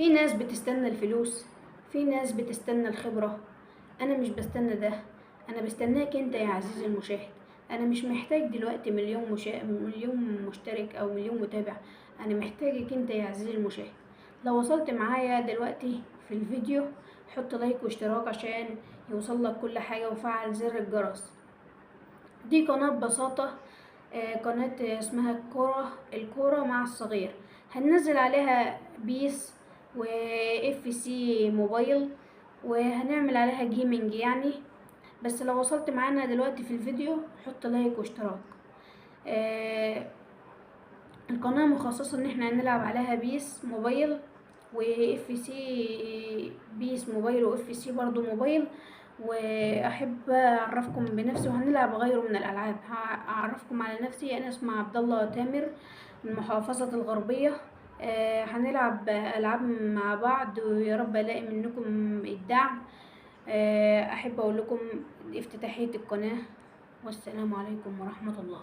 في ناس بتستنى الفلوس، في ناس بتستنى الخبرة. انا مش بستنى ده، انا بستناك انت يا عزيزي المشاهد. انا مش محتاج دلوقتي مليون مشترك او مليون متابع. انا محتاجك انت يا عزيزي المشاهد. لو وصلت معايا دلوقتي في الفيديو، حط لايك واشتراك عشان يوصلك كل حاجة، وفعل زر الجرس. دي قناة ببساطة، قناة اسمها الكورة مع الصغير. هننزل عليها بيس و اف سي موبايل، وهنعمل عليها جيمنج يعني. بس لو وصلت معانا دلوقتي في الفيديو، حط لايك واشتراك. آه، القناة مخصصة ان احنا هنلعب عليها بيس موبايل واف سي، بيس موبايل واف سي برضو موبايل. واحب اعرفكم بنفسي، وهنلعب غيره من الالعاب. هعرفكم على نفسي، انا اسمي عبد الله تامر من محافظة الغربية. هنلعب العاب مع بعض، ويا رب الاقي منكم الدعم. احب اقول لكم افتتاحية القناة، والسلام عليكم ورحمة الله.